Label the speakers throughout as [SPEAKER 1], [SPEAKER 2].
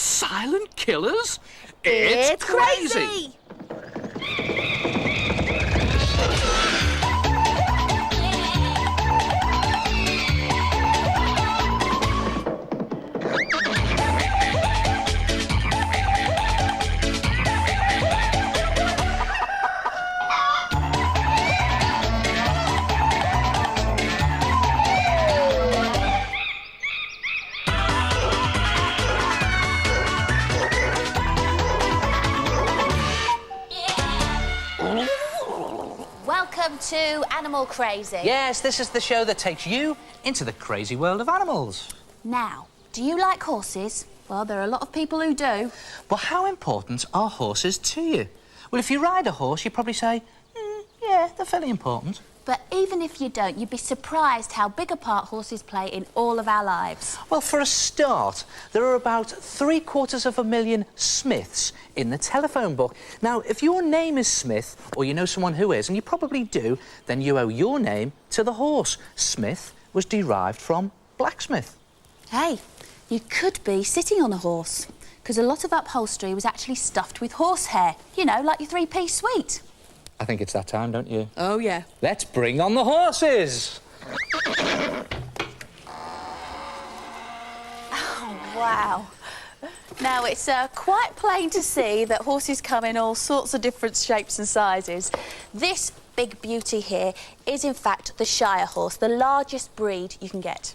[SPEAKER 1] Silent killers? It's crazy!
[SPEAKER 2] Welcome to Animal Crazy.
[SPEAKER 3] Yes, this is the show that takes you into the crazy world of animals.
[SPEAKER 2] Now, do you like horses? Well, there are a lot of people who do.
[SPEAKER 3] Well, how important are horses to you? Well, if you ride a horse, you probably say, yeah, they're fairly important.
[SPEAKER 2] But even if you don't, you'd be surprised how big a part horses play in all of our lives.
[SPEAKER 3] Well, for a start, there are about 750,000 Smiths in the telephone book. Now, if your name is Smith, or you know someone who is, and you probably do, then you owe your name to the horse. Smith was derived from blacksmith.
[SPEAKER 2] Hey, you could be sitting on a horse, because a lot of upholstery was actually stuffed with horsehair. You know, like your three-piece suite.
[SPEAKER 3] I think it's that time, don't you?
[SPEAKER 2] Oh, yeah.
[SPEAKER 3] Let's bring on the horses!
[SPEAKER 2] Oh, wow. Now, it's quite plain to see that horses come in all sorts of different shapes and sizes. This big beauty here is, in fact, the Shire horse, the largest breed you can get.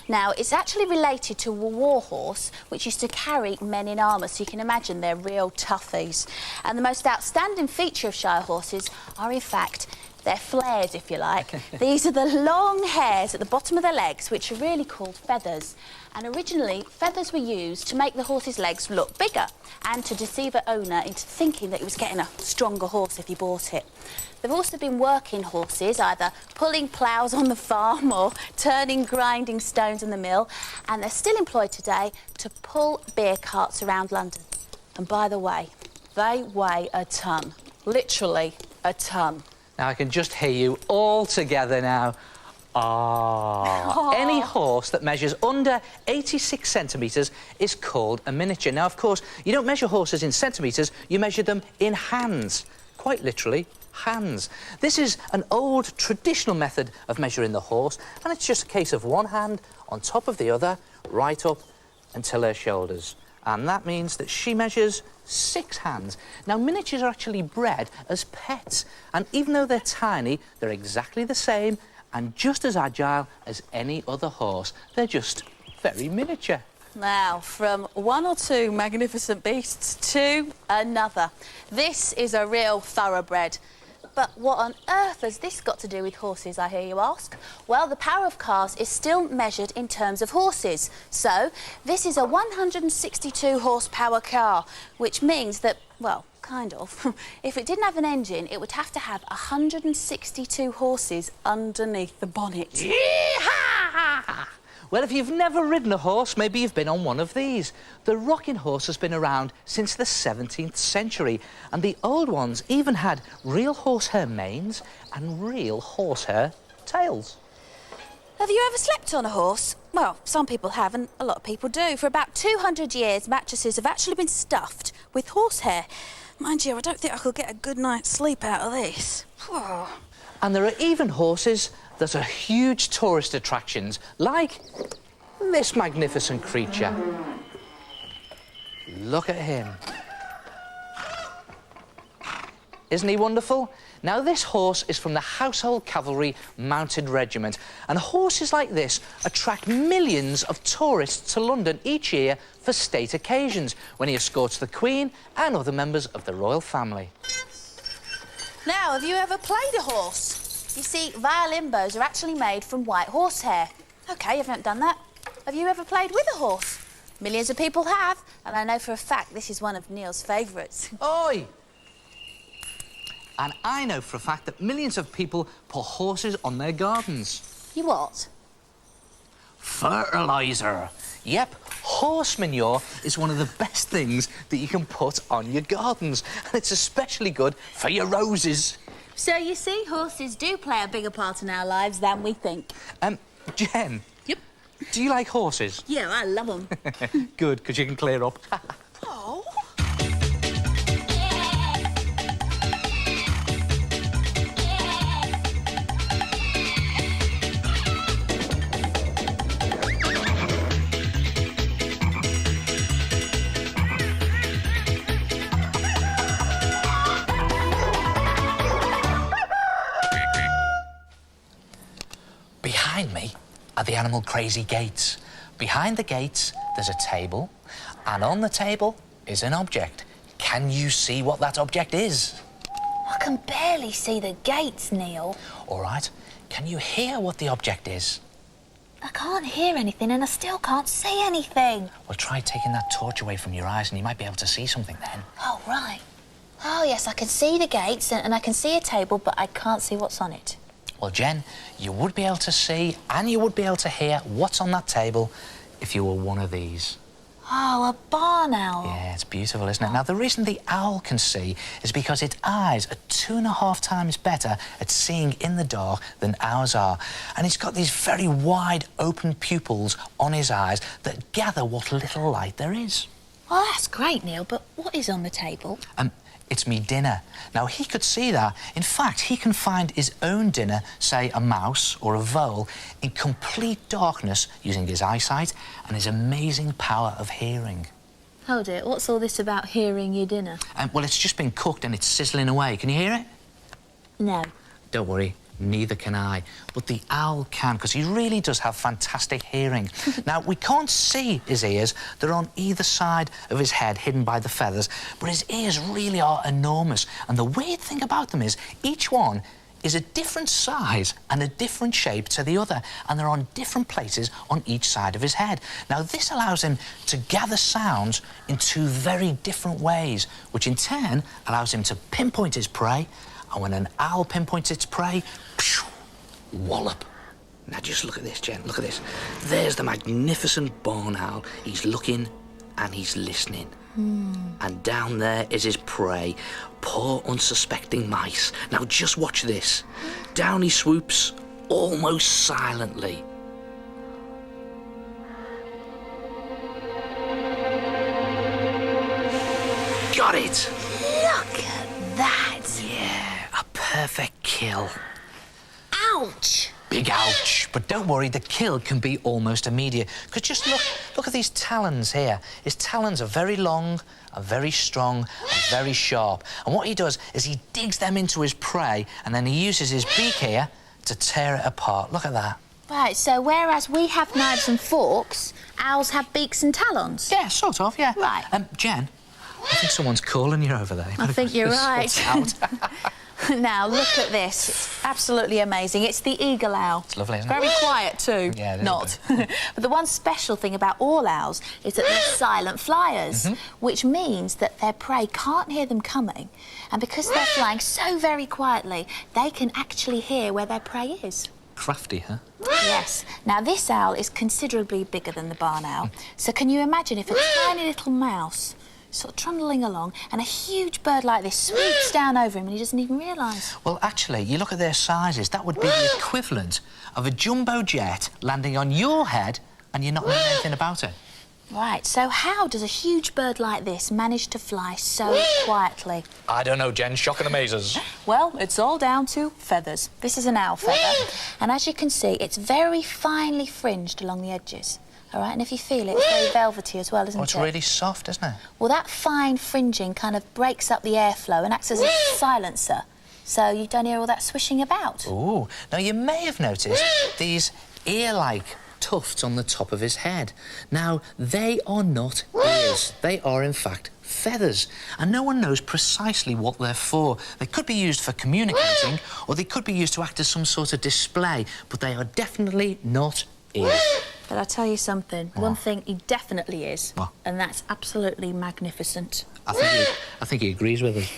[SPEAKER 2] Now, it's actually related to a war horse, which used to carry men in armour, so you can imagine they're real toughies. And the most outstanding feature of Shire horses are, in fact, their flares, if you like. These are the long hairs at the bottom of their legs, which are really called feathers. And originally, feathers were used to make the horse's legs look bigger and to deceive an owner into thinking that he was getting a stronger horse if he bought it. They've also been working horses, either pulling ploughs on the farm or turning grinding stones in the mill, and they're still employed today to pull beer carts around London. And by the way, they weigh a ton, literally a ton.
[SPEAKER 3] Now, I can just hear you all together now. Any horse that measures under 86 centimetres is called a miniature. Now, of course, you don't measure horses in centimetres, you measure them in hands. Quite literally, hands. This is an old traditional method of measuring the horse, and it's just a case of one hand on top of the other, right up until her shoulders. And that means that she measures 6 hands. Now, miniatures are actually bred as pets, and even though they're tiny, they're exactly the same and just as agile as any other horse. They're just very miniature.
[SPEAKER 2] Now, from one or two magnificent beasts to another. This is a real thoroughbred. But what on earth has this got to do with horses, I hear you ask? Well, the power of cars is still measured in terms of horses. So, this is a 162 horsepower car, which means that, well, kind of. If it didn't have an engine, it would have to have 162 horses underneath the bonnet.
[SPEAKER 3] Yee-haw! Well, if you've never ridden a horse, maybe you've been on one of these. The rocking horse has been around since the 17th century, and the old ones even had real horsehair manes and real horsehair tails.
[SPEAKER 2] Have you ever slept on a horse? Well, some people have, and a lot of people do. For about 200 years, mattresses have actually been stuffed with horsehair. Mind you, I don't think I could get a good night's sleep out of this.
[SPEAKER 3] And there are even horses that are huge tourist attractions, like this magnificent creature. Look at him. Isn't he wonderful? Now, this horse is from the Household Cavalry Mounted Regiment, and horses like this attract millions of tourists to London each year for state occasions, when he escorts the Queen and other members of the royal family.
[SPEAKER 2] Now, have you ever played a horse? You see, violin bows are actually made from white horsehair. OK, you haven't done that. Have you ever played with a horse? Millions of people have, and I know for a fact this is one of Neil's favourites.
[SPEAKER 3] Oi! And I know for a fact that millions of people put horses on their gardens.
[SPEAKER 2] You what?
[SPEAKER 3] Fertiliser. Yep, horse manure is one of the best things that you can put on your gardens, and it's especially good for your roses.
[SPEAKER 2] So you see, horses do play a bigger part in our lives than we think.
[SPEAKER 3] Jen.
[SPEAKER 2] Yep.
[SPEAKER 3] Do you like horses?
[SPEAKER 2] Yeah, I love them.
[SPEAKER 3] Good, because you can clear up.
[SPEAKER 2] Oh.
[SPEAKER 3] Behind me are the animal crazy gates. Behind the gates, there's a table, and on the table is an object. Can you see what that object is?
[SPEAKER 2] I can barely see the gates, Neil.
[SPEAKER 3] All right. Can you hear what the object is?
[SPEAKER 2] I can't hear anything and I still can't see anything.
[SPEAKER 3] Well, try taking that torch away from your eyes and you might be able to see something then.
[SPEAKER 2] Oh, right. Oh, yes, I can see the gates and I can see a table, but I can't see what's on it.
[SPEAKER 3] Well, Jen, you would be able to see and you would be able to hear what's on that table if you were one of these.
[SPEAKER 2] Oh, a barn owl.
[SPEAKER 3] Yeah, it's beautiful, isn't it? Now, the reason the owl can see is because its eyes are 2.5 times better at seeing in the dark than ours are. And he's got these very wide open pupils on his eyes that gather what little light there is.
[SPEAKER 2] Well, that's great, Neil, but what is on the table?
[SPEAKER 3] It's me dinner. Now, he could see that. In fact, he can find his own dinner, say a mouse or a vole, in complete darkness using his eyesight and his amazing power of hearing.
[SPEAKER 2] Hold it, what's all this about hearing your dinner?
[SPEAKER 3] Well, it's just been cooked and it's sizzling away. Can you hear it?
[SPEAKER 2] No.
[SPEAKER 3] Don't worry, neither can I. But the owl can, because he really does have fantastic hearing. Now, we can't see his ears. They're on either side of his head, hidden by the feathers. But his ears really are enormous. And the weird thing about them is each one is a different size and a different shape to the other. And they're on different places on each side of his head. Now, this allows him to gather sounds in 2 very different ways, which in turn allows him to pinpoint his prey. And when an owl pinpoints its prey, phew, wallop. Now just look at this, Jen, look at this. There's the magnificent barn owl. He's looking and he's listening. And down there is his prey, poor unsuspecting mice. Now just watch this. Down he swoops, almost silently. Got it!
[SPEAKER 2] Look at that.
[SPEAKER 3] Yeah, a perfect kill.
[SPEAKER 2] Ouch.
[SPEAKER 3] Big ouch. But don't worry, the kill can be almost immediate. Because just look at these talons here. His talons are very long and very strong and very sharp. And what he does is he digs them into his prey and then he uses his beak here to tear it apart. Look at that.
[SPEAKER 2] Right, so whereas we have knives and forks, owls have beaks and talons?
[SPEAKER 3] Yeah, sort of, yeah.
[SPEAKER 2] Right.
[SPEAKER 3] Jen, I think someone's calling you over there.
[SPEAKER 2] I think you're right.
[SPEAKER 3] Out.
[SPEAKER 2] Now, look at this. It's absolutely amazing. It's the eagle owl.
[SPEAKER 3] It's lovely, isn't it?
[SPEAKER 2] Very quiet, too.
[SPEAKER 3] Yeah, it is
[SPEAKER 2] Not. But the one special thing about all owls is that they're silent flyers, which means that their prey can't hear them coming. And because they're flying so very quietly, they can actually hear where their prey is.
[SPEAKER 3] Crafty, huh?
[SPEAKER 2] Yes. Now, this owl is considerably bigger than the barn owl. So can you imagine if a tiny little mouse sort of trundling along and a huge bird like this swoops down over him and he doesn't even realise?
[SPEAKER 3] Well, actually, you look at their sizes, that would be the equivalent of a jumbo jet landing on your head and you're not knowing anything about it.
[SPEAKER 2] Right, so how does a huge bird like this manage to fly so quietly?
[SPEAKER 3] I don't know, Jen. Shock and amazes.
[SPEAKER 2] Well, it's all down to feathers. This is an owl feather, and as you can see, it's very finely fringed along the edges. All right, and if you feel it, it's very velvety as well, isn't it?
[SPEAKER 3] Oh, it's really soft, isn't it?
[SPEAKER 2] Well, that fine fringing kind of breaks up the airflow and acts as a silencer, so you don't hear all that swishing about.
[SPEAKER 3] Ooh. Now, you may have noticed these ear-like tufts on the top of his head. Now, they are not ears. They are, in fact, feathers. And no one knows precisely what they're for. They could be used for communicating, or they could be used to act as some sort of display, but they are definitely not ears.
[SPEAKER 2] But I'll tell you something.
[SPEAKER 3] What?
[SPEAKER 2] One thing he definitely is,
[SPEAKER 3] What?
[SPEAKER 2] and that's absolutely magnificent.
[SPEAKER 3] I think he agrees with us.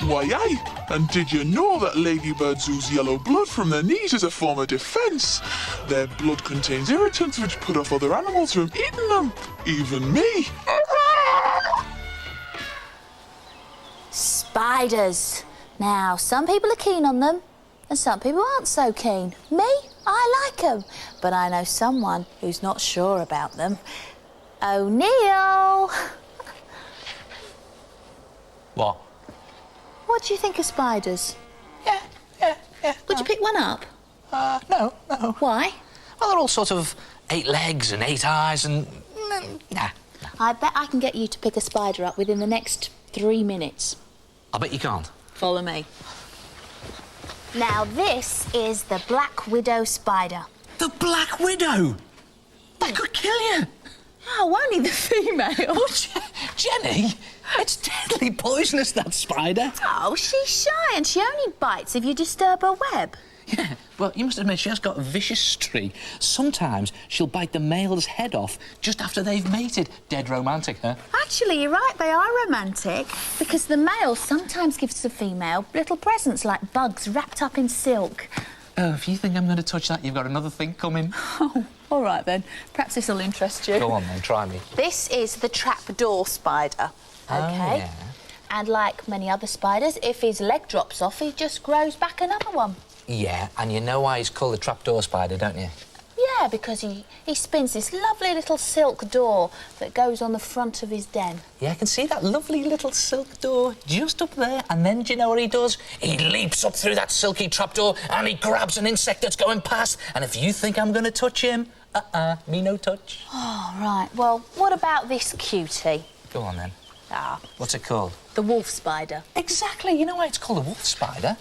[SPEAKER 4] Why, aye. And did you know that ladybirds ooze yellow blood from their knees as a form of defence? Their blood contains irritants which put off other animals from eating them. Even me.
[SPEAKER 2] Spiders. Now, some people are keen on them, And some people aren't so keen. Me, I like them. But I know someone who's not sure about them. O'Neill!
[SPEAKER 3] What?
[SPEAKER 2] What do you think of spiders?
[SPEAKER 3] Yeah.
[SPEAKER 2] Would you pick one up?
[SPEAKER 3] No.
[SPEAKER 2] Why?
[SPEAKER 3] Well, they're all sort of 8 legs and 8 eyes and... Nah.
[SPEAKER 2] I bet I can get you to pick a spider up within the next 3 minutes.
[SPEAKER 3] I bet you can't.
[SPEAKER 2] Follow me. Now, this is the black widow spider.
[SPEAKER 3] The Black Widow! That could kill you!
[SPEAKER 2] Oh, only the female.
[SPEAKER 3] Jenny, it's deadly poisonous, that spider.
[SPEAKER 2] Oh, she's shy and she only bites if you disturb her web.
[SPEAKER 3] Yeah, well, you must admit she has got a vicious streak. Sometimes she'll bite the male's head off just after they've mated. Dead romantic, huh?
[SPEAKER 2] Actually, you're right, they are romantic because the male sometimes gives the female little presents like bugs wrapped up in silk.
[SPEAKER 3] Oh, if you think I'm going to touch that, you've got another thing coming.
[SPEAKER 2] Oh, all right then. Perhaps this will interest you.
[SPEAKER 3] Go on then, try me.
[SPEAKER 2] This is the trapdoor spider,
[SPEAKER 3] Oh,
[SPEAKER 2] OK?
[SPEAKER 3] yeah.
[SPEAKER 2] And like many other spiders, if his leg drops off, he just grows back another one.
[SPEAKER 3] Yeah, and you know why he's called the trapdoor spider, don't you?
[SPEAKER 2] Yeah, because he spins this lovely little silk door that goes on the front of his den.
[SPEAKER 3] Yeah, I can see that lovely little silk door just up there. And then do you know what he does? He leaps up through that silky trapdoor and he grabs an insect that's going past. And if you think I'm going to touch him, me no touch.
[SPEAKER 2] Oh, right. Well, what about this cutie?
[SPEAKER 3] Go on then.
[SPEAKER 2] Ah,
[SPEAKER 3] What's it called?
[SPEAKER 2] the wolf spider.
[SPEAKER 3] Exactly. You know why it's called a wolf spider?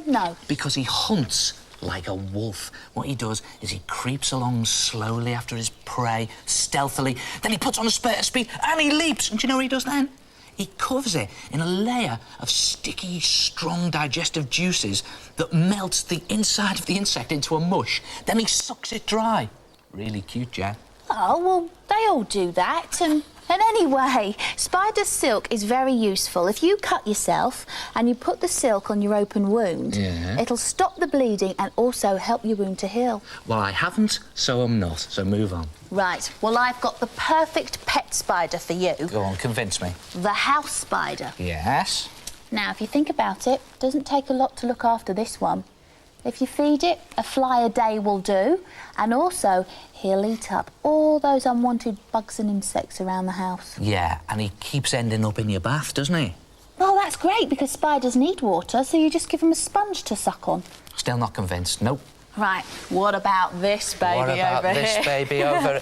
[SPEAKER 2] No.
[SPEAKER 3] Because he hunts like a wolf. What he does is he creeps along slowly after his prey, stealthily. Then he puts on a spurt of speed and he leaps. And do you know what he does then? He covers it in a layer of sticky, strong digestive juices that melts the inside of the insect into a mush. Then he sucks it dry. Really cute, Jen.
[SPEAKER 2] Oh, well, they all do that. And anyway, spider silk is very useful. If you cut yourself and you put the silk on your open wound, it'll stop the bleeding and also help your wound to heal.
[SPEAKER 3] Well, I haven't, so I'm not. So move on.
[SPEAKER 2] Right, well, I've got the perfect pet spider for you.
[SPEAKER 3] Go on, convince me.
[SPEAKER 2] The house spider.
[SPEAKER 3] Yes?
[SPEAKER 2] Now, if you think about it, it doesn't take a lot to look after this one. If you feed it, a fly a day will do. And also, he'll eat up all those unwanted bugs and insects around the house.
[SPEAKER 3] Yeah, and he keeps ending up in your bath, doesn't he?
[SPEAKER 2] Well, that's great because spiders need water, so you just give them a sponge to suck on.
[SPEAKER 3] Still not convinced. Nope.
[SPEAKER 2] Right, what about this baby
[SPEAKER 3] What about
[SPEAKER 2] over
[SPEAKER 3] this
[SPEAKER 2] here?
[SPEAKER 3] baby over...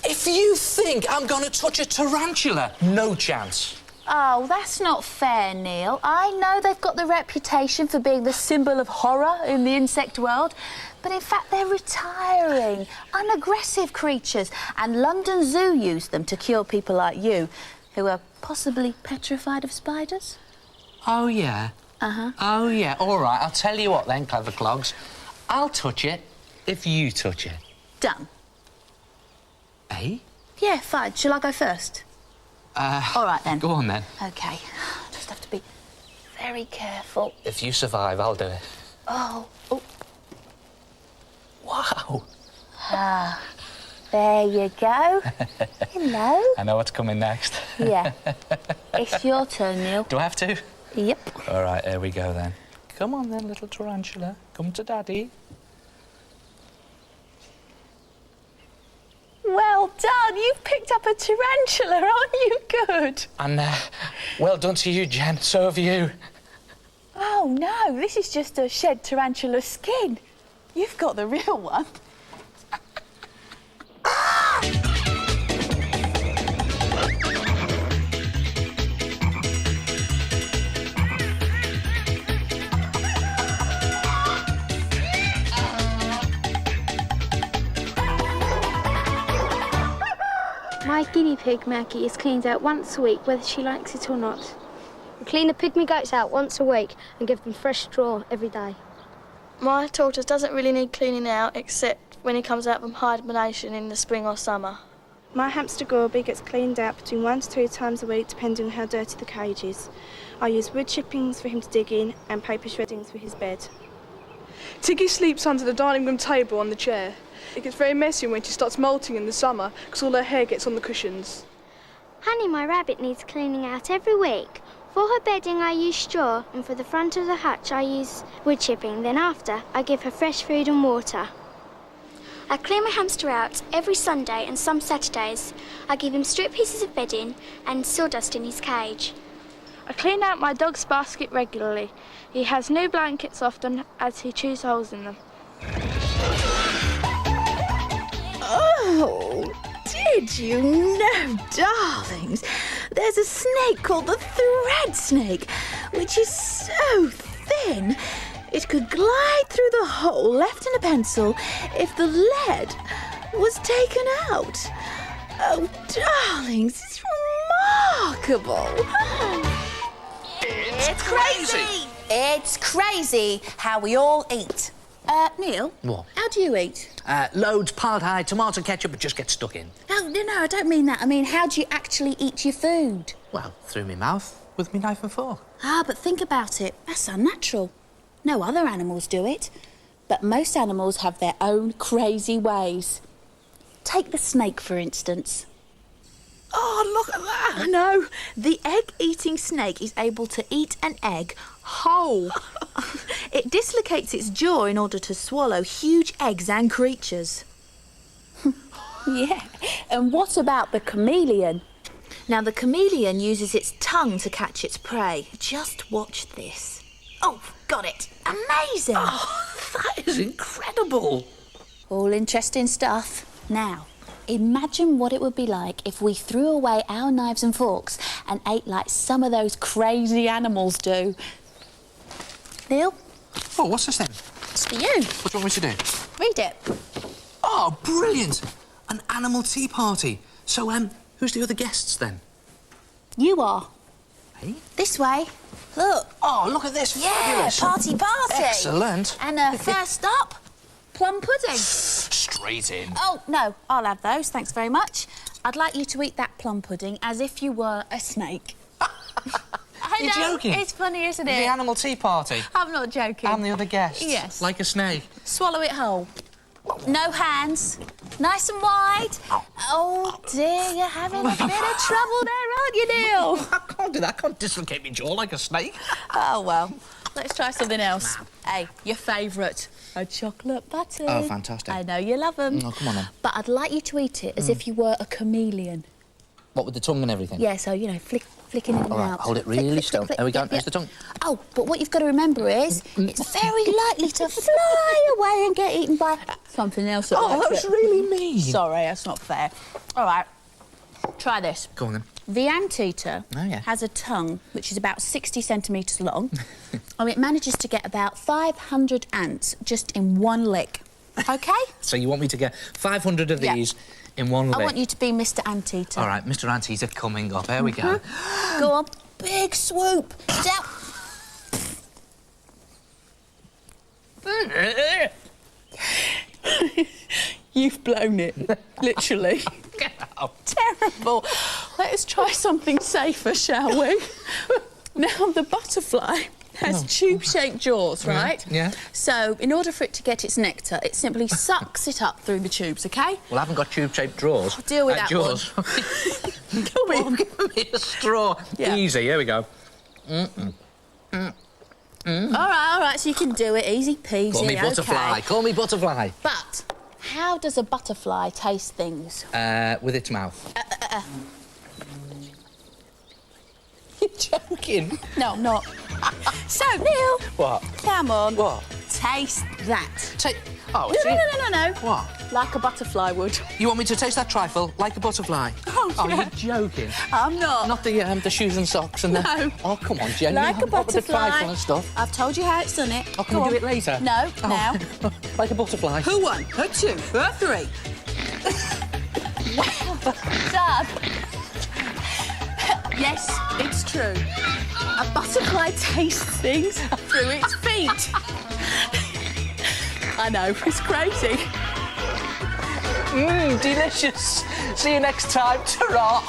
[SPEAKER 3] If you think I'm going to touch a tarantula, no chance.
[SPEAKER 2] Oh, that's not fair, Neil. I know they've got the reputation for being the symbol of horror in the insect world, but in fact they're retiring, unaggressive creatures, and London Zoo use them to cure people like you, who are possibly petrified of spiders.
[SPEAKER 3] Oh, yeah? Oh, yeah. All right, I'll tell you what then, clever clogs. I'll touch it if you touch it.
[SPEAKER 2] Done.
[SPEAKER 3] Eh?
[SPEAKER 2] Yeah, fine. Shall I go first? All right, then.
[SPEAKER 3] Go on, then.
[SPEAKER 2] OK. Just have to be very careful.
[SPEAKER 3] If you survive, I'll do it.
[SPEAKER 2] Oh.
[SPEAKER 3] Wow.
[SPEAKER 2] There you go. Hello.
[SPEAKER 3] I know what's coming next.
[SPEAKER 2] Yeah. It's your turn, Neil.
[SPEAKER 3] Do I have to?
[SPEAKER 2] Yep.
[SPEAKER 3] All right, here we go, then. Come on, then, little tarantula. Come to Daddy.
[SPEAKER 2] Well done. You've picked up a tarantula. Aren't you good?
[SPEAKER 3] And, well done to you, Jen. So have you.
[SPEAKER 2] Oh, no. This is just a shed tarantula skin. You've got the real one.
[SPEAKER 5] My guinea pig, Maggie, is cleaned out once a week, whether she likes it or not. We clean the pygmy goats out once a week and give them fresh straw every day.
[SPEAKER 6] My tortoise doesn't really need cleaning out except when he comes out from hibernation in the spring or summer.
[SPEAKER 7] My hamster Gorby gets cleaned out between 1 to 2 times a week, depending on how dirty the cage is. I use wood chippings for him to dig in and paper shreddings for his bed.
[SPEAKER 8] Tiggy sleeps under the dining room table on the chair. It gets very messy when she starts molting in the summer because all her hair gets on the cushions.
[SPEAKER 5] Honey, my rabbit, needs cleaning out every week. For her bedding, I use straw, and for the front of the hutch, I use wood chipping. Then after, I give her fresh food and water. I clean my hamster out every Sunday and some Saturdays. I give him strip pieces of bedding and sawdust in his cage.
[SPEAKER 7] I clean out my dog's basket regularly. He has new blankets often as he chews holes in them.
[SPEAKER 9] Oh, did you know, darlings, there's a snake called the thread snake, which is so thin it could glide through the hole left in a pencil if the lead was taken out. Oh, darlings, it's remarkable.
[SPEAKER 1] It's crazy!
[SPEAKER 2] It's crazy how we all eat. Neil?
[SPEAKER 3] What?
[SPEAKER 2] How do you eat?
[SPEAKER 3] Loads piled high, tomato ketchup, it just gets stuck in.
[SPEAKER 2] No, I don't mean that. I mean, how do you actually eat your food?
[SPEAKER 3] Well, through my mouth with me knife and fork.
[SPEAKER 2] But think about it. That's unnatural. No other animals do it. But most animals have their own crazy ways. Take the snake, for instance.
[SPEAKER 9] Oh, look at that. I know. The egg-eating snake is able to eat an egg whole. It dislocates its jaw in order to swallow huge eggs and creatures.
[SPEAKER 2] Yeah. And what about the chameleon?
[SPEAKER 9] Now, the chameleon uses its tongue to catch its prey. Just watch this. Oh, got it. Amazing.
[SPEAKER 3] Oh, that is incredible.
[SPEAKER 2] All interesting stuff. Now, imagine what it would be like if we threw away our knives and forks and ate like some of those crazy animals do. Neil?
[SPEAKER 3] Oh, what's this then?
[SPEAKER 2] It's for you.
[SPEAKER 3] What do you want me to do?
[SPEAKER 2] Read it.
[SPEAKER 3] Oh, brilliant! An animal tea party. So, who's the other guests then?
[SPEAKER 2] You are.
[SPEAKER 3] Hey?
[SPEAKER 2] This way. Look.
[SPEAKER 3] Oh, look at this.
[SPEAKER 2] Yeah,
[SPEAKER 3] Fabulous.
[SPEAKER 2] party.
[SPEAKER 3] Excellent.
[SPEAKER 2] And first up, plum pudding.
[SPEAKER 3] Straight in.
[SPEAKER 2] Oh, no, I'll have those, thanks very much. I'd like you to eat that plum pudding as if you were a snake. I
[SPEAKER 3] You're
[SPEAKER 2] know,
[SPEAKER 3] joking?
[SPEAKER 2] it's funny, isn't it?
[SPEAKER 3] The animal tea party.
[SPEAKER 2] I'm not joking.
[SPEAKER 3] And the other guests.
[SPEAKER 2] Yes.
[SPEAKER 3] Like a snake.
[SPEAKER 2] Swallow it whole. No hands. Nice and wide. Oh, dear, you're having a bit of trouble there, aren't you, Neil?
[SPEAKER 3] I can't do that. I can't dislocate my jaw like a snake.
[SPEAKER 2] Oh, well, let's try something else. Hey, your favourite. A chocolate button.
[SPEAKER 3] Oh, fantastic.
[SPEAKER 2] I know you love them.
[SPEAKER 3] Oh, come on then.
[SPEAKER 2] But I'd like you to eat it as if you were a chameleon.
[SPEAKER 3] What, with the tongue and everything?
[SPEAKER 2] Yeah, so, you know, flicking in and
[SPEAKER 3] All right,
[SPEAKER 2] out.
[SPEAKER 3] hold it really still. There we go, there's the tongue.
[SPEAKER 2] Oh, but what you've got to remember is it's very likely to fly away and get eaten by something else.
[SPEAKER 3] Oh, that's really mean.
[SPEAKER 2] Sorry, that's not fair. All right, try this.
[SPEAKER 3] Go on then.
[SPEAKER 2] The anteater
[SPEAKER 3] Oh, yeah.
[SPEAKER 2] has a tongue which is about 60 centimetres long. And it manages to get about 500 ants just in one lick. OK?
[SPEAKER 3] So you want me to get 500 of
[SPEAKER 2] Yeah.
[SPEAKER 3] these in one lick?
[SPEAKER 2] I want you to be Mr Anteater.
[SPEAKER 3] All right, Mr Anteater coming up. There we go.
[SPEAKER 2] Go on. Big swoop. Down. You've blown it, literally.
[SPEAKER 3] Get out.
[SPEAKER 2] Terrible. Let us try something safer, shall we? Now, the butterfly has tube-shaped jaws, right?
[SPEAKER 3] Yeah.
[SPEAKER 2] So, in order for it to get its nectar, it simply sucks it up through the tubes, OK?
[SPEAKER 3] Well, I haven't got tube-shaped drawers.
[SPEAKER 2] I'll deal with that
[SPEAKER 3] jaws.
[SPEAKER 2] Come on.
[SPEAKER 3] Give me a straw.
[SPEAKER 2] Yeah.
[SPEAKER 3] Easy, here we go.
[SPEAKER 2] All right, so you can do it. Easy peasy,
[SPEAKER 3] Call me butterfly.
[SPEAKER 2] OK.
[SPEAKER 3] Call me butterfly.
[SPEAKER 2] But how does a butterfly taste things?
[SPEAKER 3] With its mouth. You're joking.
[SPEAKER 2] No, I'm not. So, Neil.
[SPEAKER 3] What?
[SPEAKER 2] Come on.
[SPEAKER 3] What?
[SPEAKER 2] Taste that.
[SPEAKER 3] Oh,
[SPEAKER 2] No.
[SPEAKER 3] What?
[SPEAKER 2] Like a butterfly would.
[SPEAKER 3] You want me to taste that trifle like a butterfly?
[SPEAKER 2] Oh, yeah.
[SPEAKER 3] You're joking.
[SPEAKER 2] I'm not.
[SPEAKER 3] Not the shoes and socks and the...
[SPEAKER 2] No.
[SPEAKER 3] Oh, come on, Jen.
[SPEAKER 2] Like
[SPEAKER 3] you
[SPEAKER 2] a
[SPEAKER 3] haven't got with the
[SPEAKER 2] butterfly.
[SPEAKER 3] trifle and stuff.
[SPEAKER 2] I've told you how it's done it.
[SPEAKER 3] Oh, can
[SPEAKER 2] Go
[SPEAKER 3] we do
[SPEAKER 2] on.
[SPEAKER 3] it later?
[SPEAKER 2] No,
[SPEAKER 3] Oh.
[SPEAKER 2] now.
[SPEAKER 3] Like a butterfly.
[SPEAKER 2] Who won? Who two? Who three? Dad. Yes, it's true. A butterfly tastes things through its feet. I know, it's crazy.
[SPEAKER 3] Delicious. See you next time. Ta-ra.